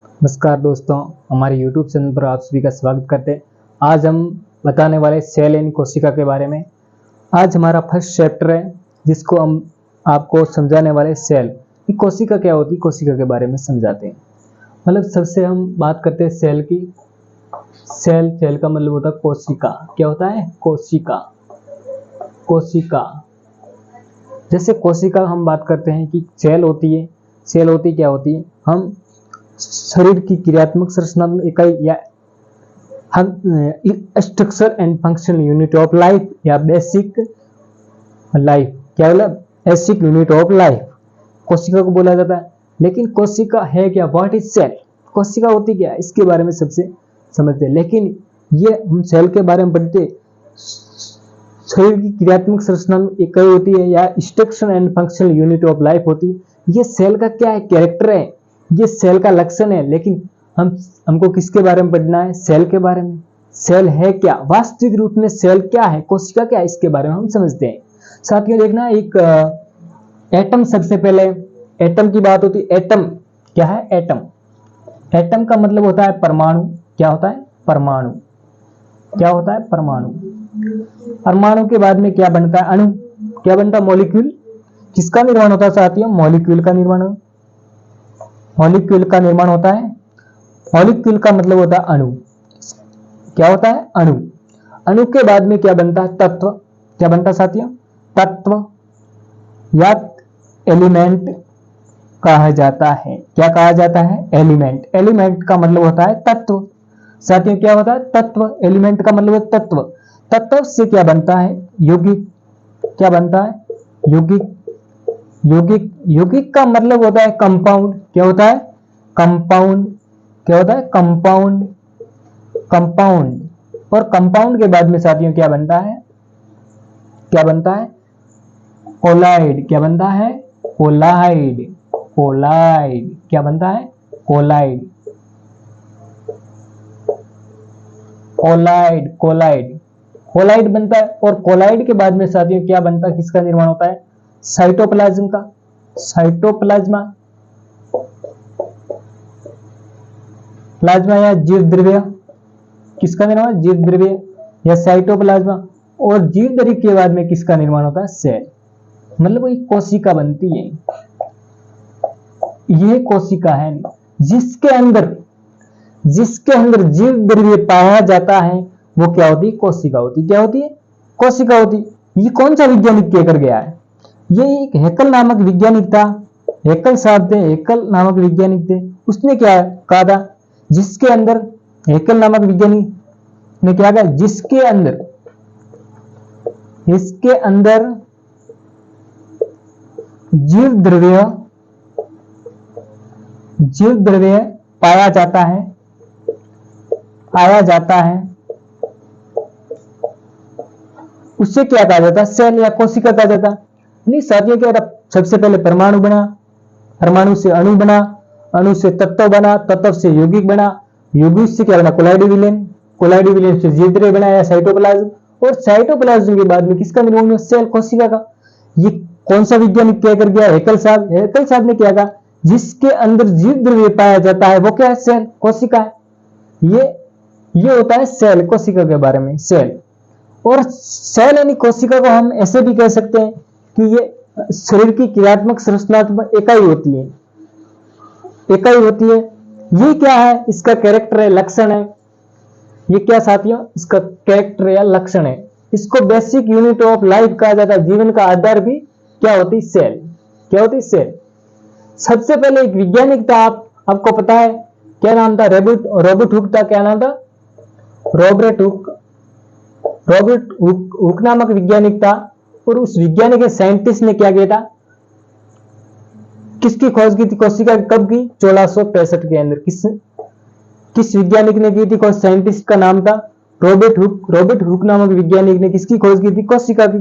नमस्कार दोस्तों, हमारे YouTube चैनल पर आप सभी का स्वागत करते हैं। आज हम बताने वाले सेल एंड कोशिका के बारे में। आज हमारा फर्स्ट चैप्टर है जिसको हम आपको समझाने वाले सेल कि कोशिका क्या होती है, कोशिका के बारे में समझाते हैं। मतलब सबसे हम बात करते हैं सेल की। सेल का मतलब होता है कोशिका। क्या होता है? कोशिका। कोशिका जैसे कोशिका हम बात करते हैं कि सेल होती है। सेल होती क्या होती है? हम शरीर की क्रियात्मक संरचनात्मक इकाई या structure and functional unit of life या बेसिक लाइफ। क्या बोला? बेसिक यूनिट ऑफ लाइफ कोशिका को बोला जाता है। लेकिन कोशिका है क्या? What is cell? कोशिका होती क्या? इसके बारे में सबसे समझते हैं। लेकिन ये हम सेल के बारे में पढ़ते, शरीर की क्रियात्मक संरचनात्मक इकाई होती है या structure and functional unit of life होती है। ये सेल का क्या है? कैरेक्टर है, ये सेल का लक्षण है। लेकिन हमको किसके बारे में पढ़ना है? सेल के बारे में। सेल है क्या? वास्तविक रूप में सेल क्या है, कोशिका क्या है, इसके बारे में हम समझते हैं। साथियों देखना, एक एटम, सबसे पहले एटम की बात होती है। एटम क्या है? एटम। एटम का मतलब होता है परमाणु। क्या होता है? परमाणु। क्या होता है? परमाणु। परमाणु के बाद में क्या बनता है? अणु। क्या बनता है? मॉलिक्यूल। किसका निर्माण होता है साथियों? मॉलिक्यूल का निर्माण। मॉलिक्यूल का निर्माण होता है। मॉलिक्यूल का मतलब होता है अणु। क्या होता है? अणु। अणु के बाद में क्या बनता है? तत्व। क्या बनता है साथियों? तत्व या एलिमेंट कहा जाता है। क्या कहा जाता है? एलिमेंट। एलिमेंट का मतलब होता है तत्व। साथियों क्या होता है? तत्व। एलिमेंट का मतलब है तत्व। तत्व से क्या बनता है? यौगिक। क्या बनता है? यौगिक। यौगिक। यौगिक का मतलब होता है कंपाउंड। क्या होता है? कंपाउंड। क्या होता है? कंपाउंड। कंपाउंड। और कंपाउंड के बाद में साथियों क्या बनता है? क्या बनता है? कोलाइड। क्या बनता है? कोलाइड। कोलाइड। क्या बनता है? कोलाइड। कोलाइड। कोलाइड। कोलाइड बनता है। और कोलाइड के बाद में साथियों क्या बनता है? किसका निर्माण होता है? साइटोप्लाज्म का। साइटोप्लाज्मा। प्लाज्मा या जीव द्रव्य। किसका निर्माण? जीव द्रव्य या साइटोप्लाज्मा। और जीव द्रव्य के बाद में किसका निर्माण होता है? सेल। मतलब वही कोशिका बनती है। यह कोशिका है जिसके अंदर जीव द्रव्य पाया जाता है, वो क्या होती है? कोशिका होती। क्या होती है? कोशिका होती। ये कौन सा वैज्ञानिक कहकर गया है? ये एक हैकल नामक वैज्ञानिक था। हैकल साहब थे, हैकल नामक वैज्ञानिक थे। उसने क्या कहा था? जिसके अंदर, हैकल नामक वैज्ञानिक ने क्या कहा? जिसके अंदर, इसके अंदर जीव द्रव्य पाया जाता है, पाया जाता है, उससे क्या कहा जाता है? सेल या कोशिका कहा जाता है। नहीं साथियों, क्या सबसे पहले परमाणु बना, परमाणु से अणु बना, अणु से तत्व बना, तत्व से यौगिक बना, यौगिक से क्या बना? कोलाइडी विलेन, कोलाइडी विलेन से जीव द्रव्य बनाया साइटोप्लाज्म, और साइटोप्लाज्म के बाद में किसका निर्माण हुआ? सेल, कोशिका का। ये कौन सा वैज्ञानिक कहकर गया? हैकल साहब। हैकल साहब ने क्या कहा? जिसके अंदर जीव द्रव्य पाया जाता है वो क्या है? सेल, कोशिका है। ये होता है सेल, कोशिका के बारे में। सेल और सेल यानी कोशिका को हम ऐसे भी कह सकते हैं कि ये शरीर की क्रियात्मक संरचनात्मक इकाई होती है। इकाई होती है। ये क्या है? इसका कैरेक्टर है, लक्षण है। ये क्या साथियों? इसका कैरेक्टर या लक्षण है। इसको बेसिक यूनिट ऑफ लाइफ कहा जाता है। जीवन का आधार भी क्या होती? सेल। क्या होती? सेल। सबसे पहले एक वैज्ञानिक था, आपको पता है क्या नाम था? रॉबर्ट हुक था। क्या नाम था? Robert Hooke. रॉबर्ट हुक नामक वैज्ञानिक था। और उस वैज्ञानिक साइंटिस्ट ने क्या किया था? किसकी खोज की थी? कोशिका कब की? 1665 के अंदर। किस वैज्ञानिक ने की थी? कौन साइंटिस्ट का नाम था? Robert Hooke. रॉबर्ट हुक नामक वैज्ञानिक ने किसकी खोज की थी? कोशिका की।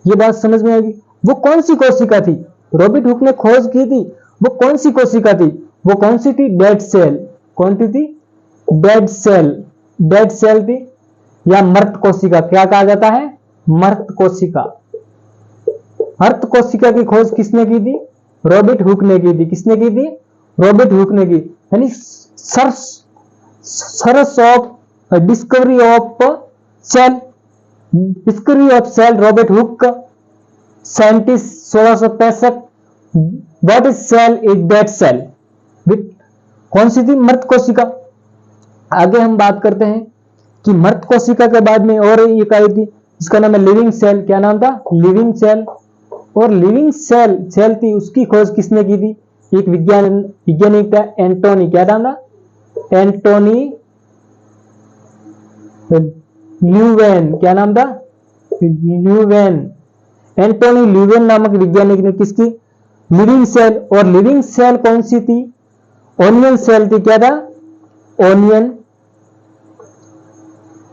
ये बात समझ में आएगी। वो कौन सी कोशिका थी? रॉबर्ट हुक ने खोज की थी, वो कौन सी कोशिका थी? वो कौन सी थी? Dead cell. कौन सी थी? Dead cell. डेड सेल थी या मृत कोशिका। क्या कहा जाता है? मृत कोशिका। मृत कोशिका की खोज किसने की थी? रॉबर्ट हुक ने की थी। किसने की थी? रॉबर्ट हुक ने की। यानी search of discovery of cell, discovery of cell Robert Hooke scientist 1665। What is cell? Is dead cell. कौन सी थी? मृत कोशिका। आगे हम बात करते हैं कि मृत कोशिका के बाद में और एक आई थी, इसका नाम है लिविंग सेल। क्या नाम था? Living cell. और लिविंग सेल थी, उसकी खोज किसने की थी? एक वैज्ञानिक था, एंटोनी। क्या नाम था? एंटोनी ल्यूवेन। क्या नाम था? ल्यूवेन। एंटोनी ल्यूवेन नामक वैज्ञानिक ने किसकी? Living cell. और लिविंग सेल कौन सी थी? ओनियन सेल थी। क्या था?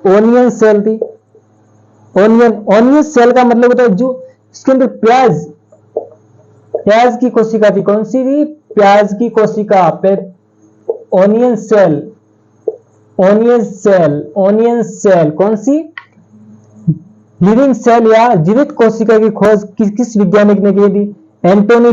ओनियन सेल थी। ओनियन सेल का मतलब होता है जो इसके अंदर प्याज की कोशिका थी। कौन सी थी? प्याज की कोशिका। ओनियन सेल कौन सी? लिविंग सेल या जीवित कोशिका की खोज किस वैज्ञानिक ने की थी? एंटोनी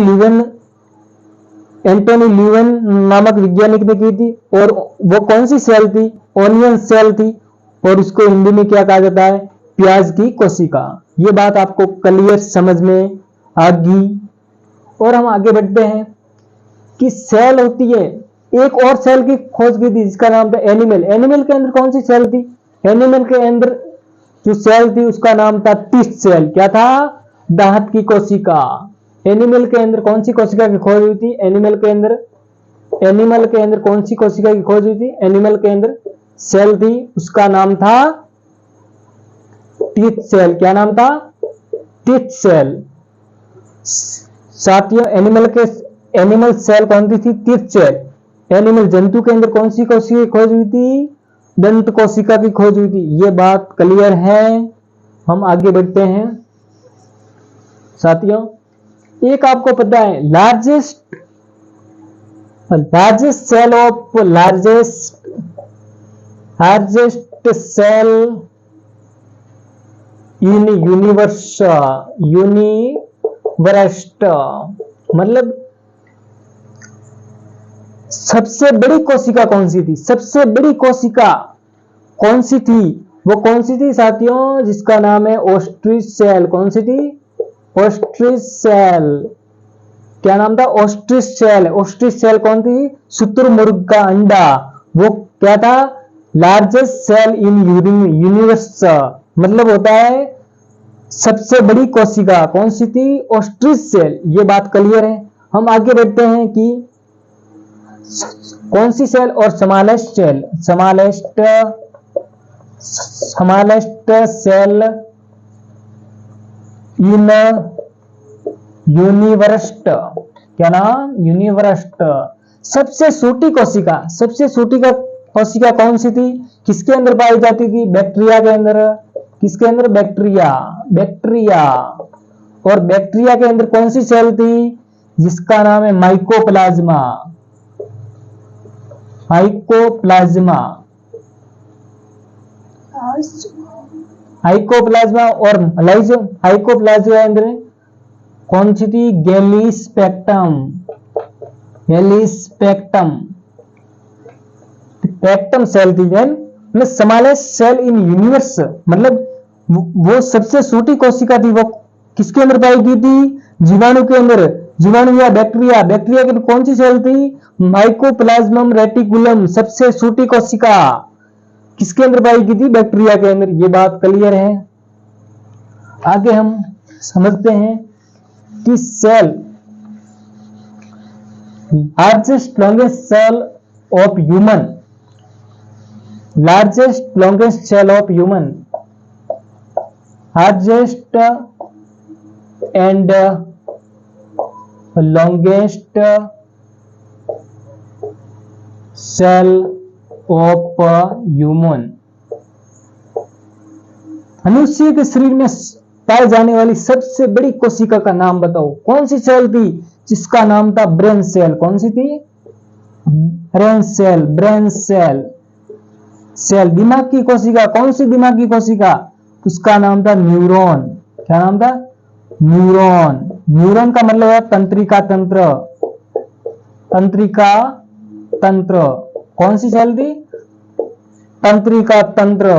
ल्यूवेन नामक वैज्ञानिक ने की थी। और वो कौन सी सेल थी? ओनियन सेल थी। और इसको हिंदी में क्या कहा जाता है? प्याज की कोशिका। ये बात आपको क्लियर समझ में आ गई। और हम आगे बढ़ते हैं कि सेल होती है। एक और सेल की खोज की थी जिसका नाम था एनिमल। एनिमल के अंदर कौन सी सेल थी? एनिमल के अंदर जो सेल थी उसका नाम था टीथ सेल। क्या था? दांत की कोशिका। एनिमल के अंदर कौन सी कोशिका की खोज हुई थी? एनिमल के अंदर कौन सी कोशिका की खोज हुई थी? एनिमल के अंदर सेल थी, उसका नाम था टीथ सेल। क्या नाम था? Teeth cell. साथियों, एनिमल सेल कौन सी थी? Teeth cell. एनिमल जंतु के अंदर कौन सी कोशिका की खोज हुई थी? दंत कोशिका की खोज हुई थी। ये बात क्लियर है। हम आगे बढ़ते हैं। साथियों, एक आपको पता है largest cell of largest cell in universe. मतलब सबसे बड़ी कोशिका कौन सी थी? सबसे बड़ी कोशिका कौन सी थी? वो कौन सी थी साथियों? जिसका नाम है ओस्ट्रिच सेल। कौन सी थी? Ostrich cell. क्या नाम था? Ostrich cell. ओस्ट्रिच सेल कौन थी? शुतुरमुर्ग का अंडा। वो क्या था? Largest cell in universe. मतलब होता है सबसे बड़ी कोशिका कौन सी थी? Ostrich cell. ये बात क्लियर है। हम आगे बढ़ते हैं कि कौन सी सेल और समालेस्ट सेल। समालेस्ट सेल इन यूनिवर्स्ट। क्या नाम? यूनिवर्स्ट। सबसे छोटी कोशिका कौन सी थी? किसके अंदर पाई जाती थी? बैक्टीरिया के अंदर। किसके अंदर? बैक्टीरिया। और बैक्टीरिया के अंदर कौन सी सेल थी? जिसका नाम है माइकोप्लाज्मा। और हाइकोप्लाज्मा के अंदर कौन सी थी? पेक्टम सेल थी। स्मॉलेस्ट सेल इन यूनिवर्स मतलब वो सबसे छोटी कोशिका थी। वो किसके अंदर पाई गई थी? जीवाणु के अंदर। जीवाणु या बैक्टीरिया के अंदर कौन सी सेल थी? माइकोप्लाज्मम रेटिकुलम। सबसे छोटी कोशिका किसके अंदर पाई गई थी? बैक्टीरिया के अंदर। ये बात क्लियर है। आगे हम समझते हैं कि cell largest longest cell of human. Largest longest cell of human. Largest and longest cell of human. मनुष्य के शरीर में पाए जाने वाली सबसे बड़ी कोशिका का नाम बताओ। कौन सी सेल थी? जिसका नाम था ब्रेन सेल। कौन सी थी? Brain cell. दिमाग की कोशिका। कौन सी दिमाग की कोशिका? उसका नाम था न्यूरॉन। क्या नाम था? न्यूरॉन का मतलब है तंत्रिका तंत्र, कौन सी सेल थी? तंत्रिका तंत्र।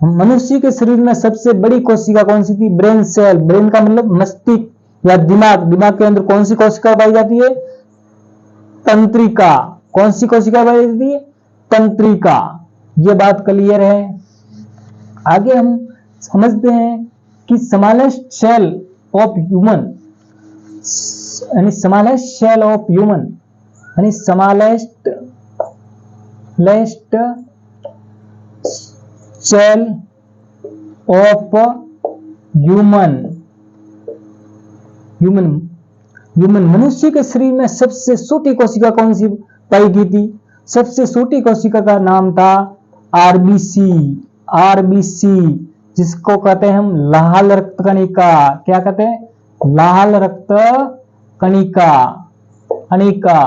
मनुष्य के शरीर में सबसे बड़ी कोशिका कौन सी थी? Brain cell. ब्रेन का मतलब मस्तिष्क या दिमाग। दिमाग के अंदर कौन सी कोशिका पाई जाती है? तंत्रिका। कौन सी कोशिका पाई जाती है? तंत्रिका। ये बात क्लियर है। आगे हम समझते हैं कि स्मॉलेस्ट सेल ऑफ ह्यूमन, यानी स्मॉलेस्ट सेल ऑफ ह्यूमन, यानी स्मॉलेस्ट सेल ऑफ ह्यूमन। मनुष्य के शरीर में सबसे छोटी कोशिका कौन सी पाई गई थी? सबसे छोटी कोशिका का नाम था आरबीसी। आरबीसी, जिसको कहते हैं हम लाल रक्त कणिका। क्या कहते हैं? लाल रक्त कणिका। कणिका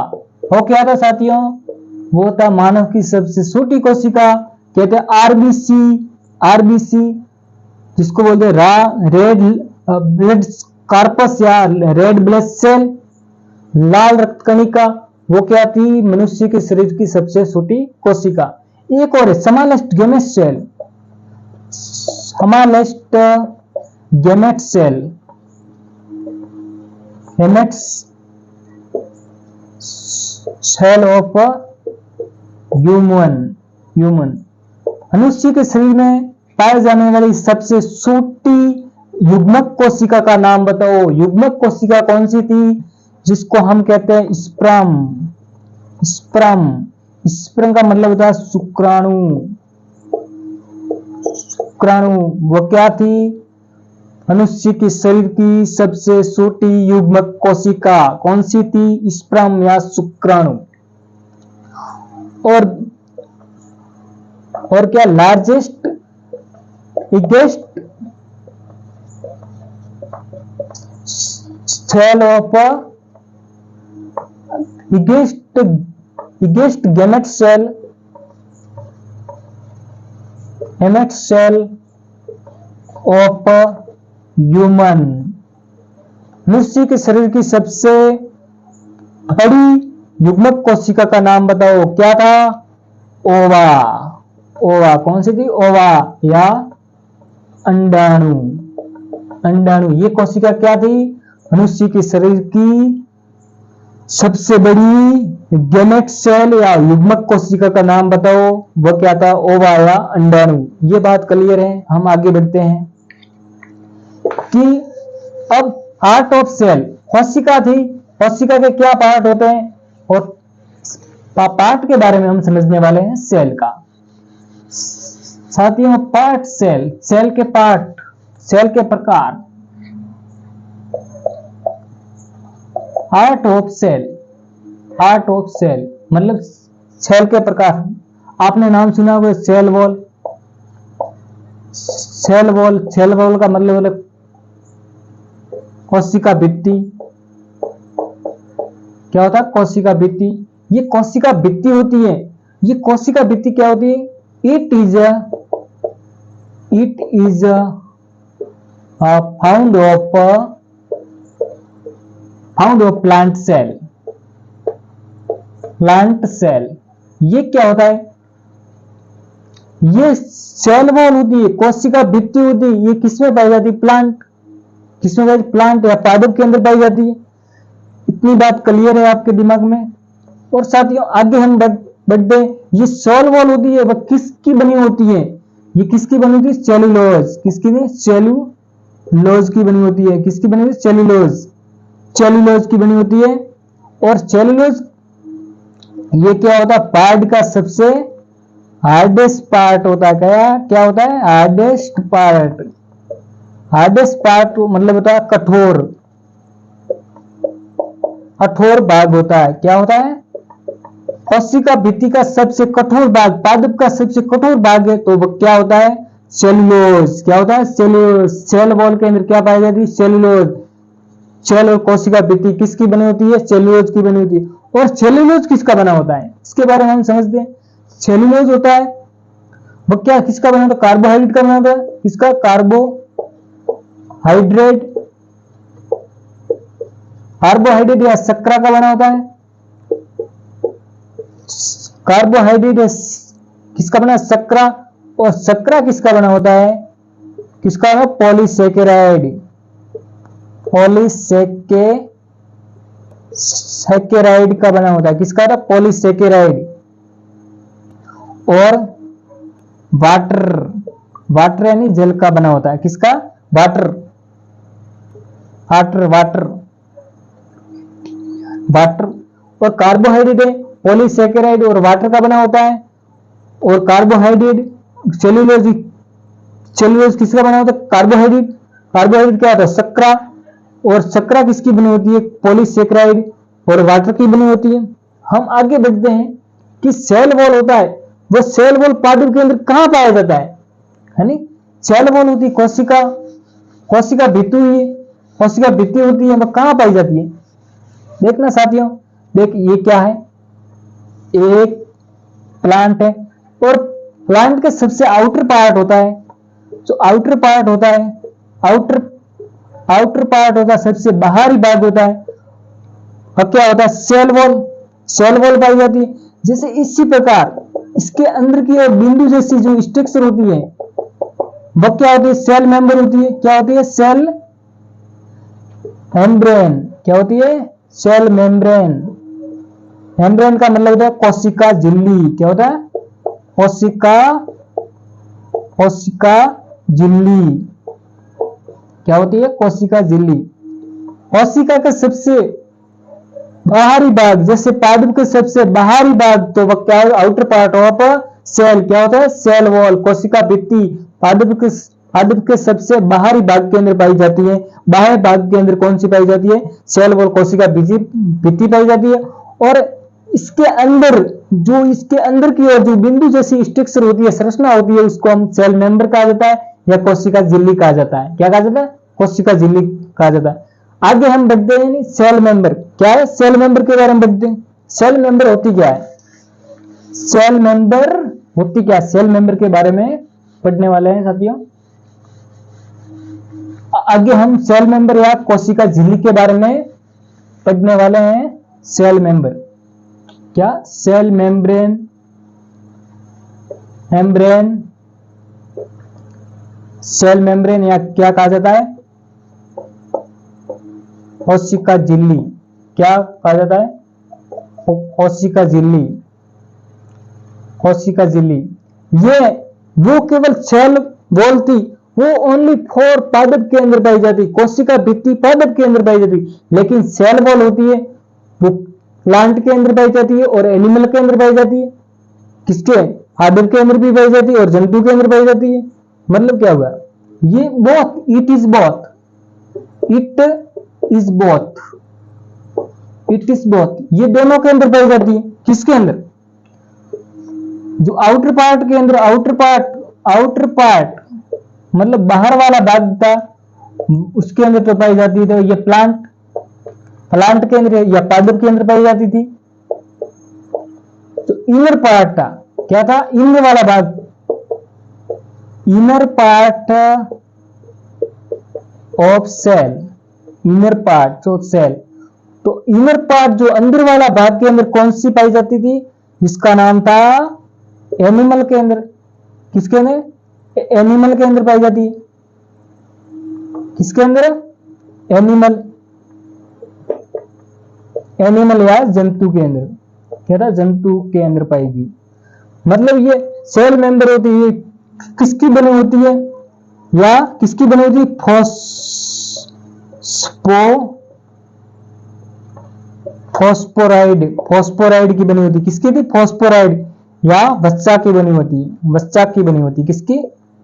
हो क्या था साथियों? वो था मानव की सबसे छोटी कोशिका, कहते हैं आरबीसी। आरबीसी, जिसको बोलते हैं रेड ब्लड कार्पस या रेड ब्लड सेल, लाल रक्त कणिका। वो क्या थी? मनुष्य के शरीर की सबसे छोटी कोशिका। एक और है smallest gamete cell. Smallest gamete cell, gamete cell of human. मनुष्य के शरीर में पाए जाने वाली सबसे छोटी युग्मक कोशिका का नाम बताओ। युग्मक कोशिका कौन सी थी? जिसको हम कहते हैं स्पर्म। स्पर्म का मतलब होता है शुक्राणु। वो क्या थी? मनुष्य के शरीर की सबसे छोटी युग्मक कोशिका कौन सी थी? स्पर्म या शुक्राणु। और क्या largest cell of gamete cell of human. मनुष्य के शरीर की सबसे बड़ी युग्मक कोशिका का नाम बताओ। क्या था? ओवा। ओवा कौन सी थी? ओवा या अंडाणु। ये कोशिका क्या थी? मनुष्य के शरीर की सबसे बड़ी गैमेट सेल या युग्मक कोशिका का नाम बताओ। वह क्या था? ओवा या अंडाणु। ये बात क्लियर है। हम आगे बढ़ते हैं कि अब पार्ट ऑफ सेल, कोशिका थी, कोशिका के क्या पार्ट होते हैं, और पार्ट के बारे में हम समझने वाले हैं सेल का। साथियों, पार्ट सेल, सेल के पार्ट, सेल के प्रकार। पार्ट ऑफ सेल मतलब सेल के प्रकार। आपने नाम सुना होगा सेल वॉल। सेल वॉल का मतलब कोशिका भित्ति। क्या होता है? कोशिका भित्ति। ये कोशिका भित्ति होती है। ये कोशिका भित्ति क्या होती है? It is found of plant cell. ये क्या होता है? ये सेल वॉल होती है, कोशिका भित्ति होती है। ये किसमें पाई जाती है? प्लांट। किसमें पाई? प्लांट या पादप के अंदर पाई जाती है। इतनी बात क्लियर है आपके दिमाग में। और साथियों, आगे हम बढ़ते। ये सेल वॉल होती है, वह किसकी बनी होती है? ये किसकी बनी होती है? सेलुलोज। किसकी? सेलुलोज की बनी होती है। किसकी बनी होती है? सेलुलोज की बनी होती है। और सेलुलोज ये क्या होता है? पार्ट का सबसे हार्डेस्ट पार्ट होता है। क्या होता है? हार्डेस्ट पार्ट मतलब होता है कठोर भाग होता है। क्या होता है? कोशिका भित्ति का सबसे कठोर भाग, पादप का सबसे कठोर भाग है, तो वो क्या होता है? सेलुलोज। क्या होता है? सेलुलोज। सेल वॉल के अंदर क्या पाई जाती है? सेलुलोज। सेल और कोशिका भित्ति किसकी बनी होती है? सेलुलोज की बनी होती है। और सेलुलोज किसका बना होता है? इसके बारे में हम समझते हैं। सेलुलोज होता है वो क्या, किसका बना होता है? कार्बोहाइड्रेट का बना होता है। किसका? कार्बोहाइड्रेट या शर्करा का बना होता है। कार्बोहाइड्रेट किसका बना, शर्करा, और शर्करा किसका बना होता है, किसका है, पॉलीसेकेराइड, पॉलीसेकेराइड का बना होता है, किसका था, पॉलीसेकेराइड। और वाटर, वाटर यानी जल का बना होता है, किसका, वाटर, वाटर, वाटर, वाटर। और कार्बोहाइड्रेट है, पॉलीसेकेराइड और वाटर का बना होता है। और कार्बोहाइड्रेट सेल्यूलोज, सेल्यूलोज किसका बना होता है, कार्बोहाइड्रेट, कार्बोहाइड्रेट क्या होता है, शर्करा, और शर्करा किसकी बनी होती है, पॉलीसेकेराइड और वाटर की बनी होती है। हम आगे बढ़ते हैं कि सेल वॉल होता है, वो सेल वॉल पादप के अंदर कहां पाया जाता है नी, सेल वॉल होती है कोशिका, कोशिका भित्ति हुई है, कोशिका भित्ति होती है, वो कहां पाई जाती है, देखना साथियों, देख ये क्या है, एक प्लांट है, और प्लांट के सबसे आउटर पार्ट होता है, जो आउटर पार्ट होता है, आउटर पार्ट होता है, सबसे बाहरी भाग होता है, और क्या होता है, सेल वॉल, सेल वॉल पाई जाती है। जैसे इसी प्रकार इसके अंदर की और बिंदु जैसी जो स्ट्रक्चर होती है वह क्या होती है, सेल मेंबर होती है, क्या होती है, सेल मेम्ब्रेन, क्या होती है, सेल मेम्ब्रेन। मेम्ब्रेन का मतलब होता है कोशिका झिल्ली, क्या होता है, कोशिका, कोशिका झिल्ली, क्या होती है, कोशिका झिल्ली। कोशिका का सबसे बाहरी भाग, जैसे पादप के सबसे बाहरी भाग, तो वह क्या है, आउटर पार्ट ऑफ सेल, क्या होता है, सेल वॉल, कोशिका भित्ति, पादप के सबसे बाहरी भाग के अंदर पाई जाती है। बाहरी भाग के अंदर कौन सी पाई जाती है, सेल वॉल, कोशिका भित्ति पाई जाती है। और इसके अंदर जो, इसके अंदर की ओर जो बिंदु जैसी स्ट्रक्चर होती है, संरचना होती है, उसको हम सेल मेंबर कहा जाता है या कोशिका झिल्ली कहा जाता है। क्या कहा जाता है, कोशिका झिल्ली कहा जाता है। आगे हम बढ़ते हैं, सेल मेंबर क्या है, सेल मेंबर के बारे में बढ़ते हैं। सेल मेंबर होती क्या है, सेल मेंबर होती क्या, सेल मेंबर के बारे में पढ़ने वाले हैं साथियों। आगे हम सेल मेंबर या कोशिका झिल्ली के बारे में पढ़ने वाले हैं। सेल मेंबर क्या, cell membrane, membrane, cell membrane या क्या कहा जाता है, कोशिका झिल्ली, क्या कहा जाता है, कोशिका झिल्ली, कोशिका झिल्ली। ये वो केवल सेल वॉल थी, वो ओनली फॉर पादप के अंदर पाई जाती, कोशिका भित्ति पादप के अंदर पाई जाती, लेकिन सेल वॉल होती है वो प्लांट के अंदर पाई जाती है और एनिमल के अंदर पाई जाती है, किसके, पादप के अंदर भी पाई जाती है और जंतु के अंदर पाई जाती है। मतलब क्या हुआ, ये both, it is both, it is both, it is both, ये दोनों के अंदर पाई जाती है। किसके अंदर, जो आउटर पार्ट के अंदर, आउटर पार्ट मतलब बाहर वाला भाग था, उसके अंदर तो पाई जाती थी ये प्लांट, प्लांट के अंदर या पादप के अंदर पाई जाती थी। तो इनर पार्ट था, क्या था, इनर वाला भाग, inner part of cell, inner part of cell. तो इनर पार्ट जो अंदर वाला भाग के अंदर कौन सी पाई जाती थी, जिसका नाम था एनिमल के अंदर, किसके अंदर, एनिमल के अंदर पाई जाती है, किसके अंदर, एनिमल, एनिमल या जंतु के अंदर, क्या था, जंतु के अंदर पाएगी। मतलब ये सेल मेंबर होती है, किसकी बनी होती है या किसकी बनी होती है, फॉस्फोराइड, फॉस्फोराइड की बनी होती, किसकी थी, फॉस्फोराइड या वसा की बनी होती है, वसा की बनी होती, किसकी,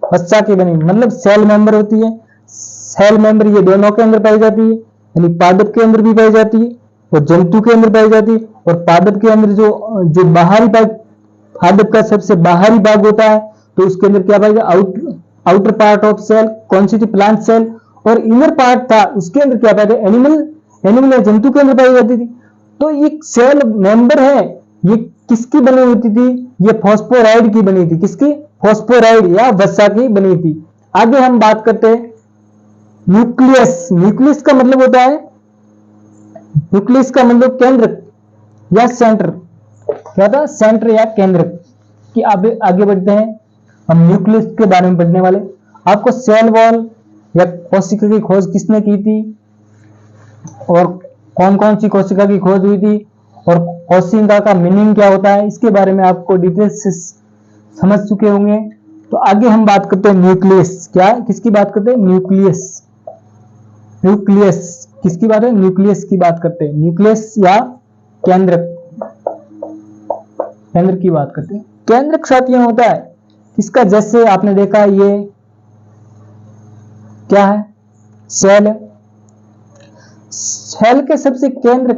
वसा की बनी। मतलब सेल मेंबर होती है, सेल मेंबर ये दोनों के अंदर पाई जाती है, यानी पादप के अंदर भी पाई जाती है और जंतु के अंदर पाई जाती है। और पादप के अंदर जो बाहरी भाग, पादप का सबसे बाहरी भाग होता है, तो उसके अंदर क्या पाएगा, आउटर पार्ट ऑफ सेल, कौन सी थी, प्लांट सेल। और इनर पार्ट था, उसके अंदर क्या पाया, एनिमल, एनिमल या जंतु के अंदर पाई जाती थी। तो ये सेल मेंबर है, ये किसकी बनी होती थी, ये फॉस्फोराइड की बनी थी, किसकी, फॉस्फोराइड या वसा की बनी थी। आगे हम बात करते हैं न्यूक्लियस। न्यूक्लियस का मतलब होता है, न्यूक्लियस का मतलब केंद्र या सेंटर, क्या था, सेंटर या केंद्र की। आगे बढ़ते हैं, हम न्यूक्लियस के बारे में पढ़ने वाले। आपको सेल वॉल या कोशिका की खोज किसने की थी और कौन कौन सी कोशिका की खोज हुई थी और कोशिका का मीनिंग क्या होता है, इसके बारे में आपको डिटेल से समझ चुके होंगे। तो आगे हम बात करते हैं न्यूक्लियस। क्या, किसकी बात करते हैं, न्यूक्लियस। न्यूक्लियस किसकी बात है, न्यूक्लियस की बात करते हैं। न्यूक्लियस या केंद्र, केंद्र की बात करते हैं। केंद्र साथियों होता है इसका, जैसे आपने देखा ये क्या है, सेल है। सेल के सबसे केंद्र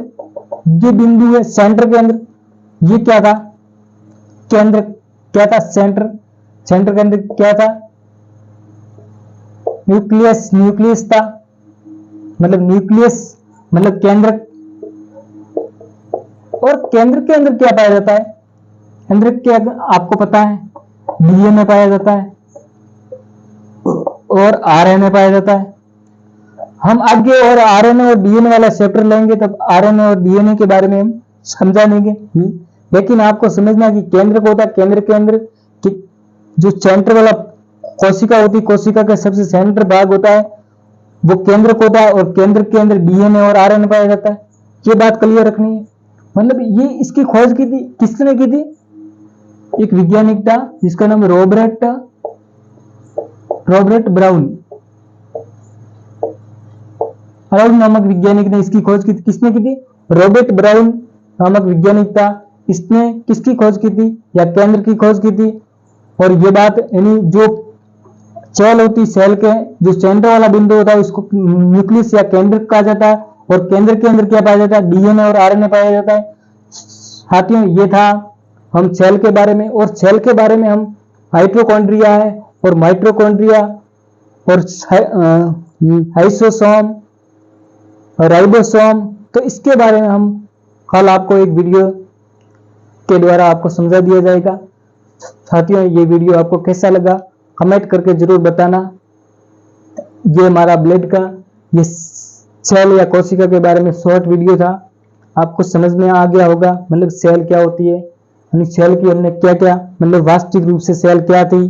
ये बिंदु है, सेंटर केंद्र। ये क्या था, केंद्र क्या था, सेंटर। सेंटर केंद्र क्या था, न्यूक्लियस। न्यूक्लियस था, मतलब न्यूक्लियस मतलब केंद्र। और केंद्र के अंदर क्या पाया जाता है, केंद्र के आपको पता है डीएनए पाया जाता है और आरएनए पाया जाता है। हम आगे और आरएनए और डीएनए वाला चैप्टर लेंगे, तब आरएनए और डीएनए के बारे में हम समझा लेंगे। लेकिन आपको समझना कि केंद्र को होता है, केंद्र के अंदर कि जो सेंटर वाला कोशिका होती है, कोशिका का सबसे सेंटर भाग होता है वो केंद्र को होता है, और केंद्र के अंदर डीएनए और आरएनए पाया जाता है। ये बात क्लियर रखनी है। मतलब ये इसकी खोज की थी, किसने की थी, एक वैज्ञानिक था जिसका नाम रॉबर्ट ब्राउन। ब्राउन नामक वैज्ञानिक ने इसकी खोज की थी। किसने की थी, रॉबर्ट ब्राउन नामक वैज्ञानिक था। इसने किसकी खोज की थी, या केंद्र की खोज की थी। और ये बात यानी जो सेल होती, सेल के जो सेंटर वाला बिंदु होता है उसको न्यूक्लियस या केंद्र कहा जाता है। और केंद्र के अंदर क्या पाया जाता है, डीएनए और आरएनए पाया जाता है। साथियों ये था हम सेल के बारे में। और सेल के बारे में हम माइटोकॉन्ड्रिया है और माइटोकॉन्ड्रिया और लाइसोसोम और राइबोसोम, तो इसके बारे में हम कल आपको एक वीडियो के द्वारा आपको समझा दिया जाएगा। साथियों ये वीडियो आपको कैसा लगा कमेंट करके जरूर बताना। ये हमारा ब्लड का ये सेल या कोशिका के बारे में शॉर्ट वीडियो था, आपको समझ में आ गया होगा। मतलब सेल क्या होती है, सेल की हमने क्या क्या मतलब वास्तविक रूप से सेल क्या थी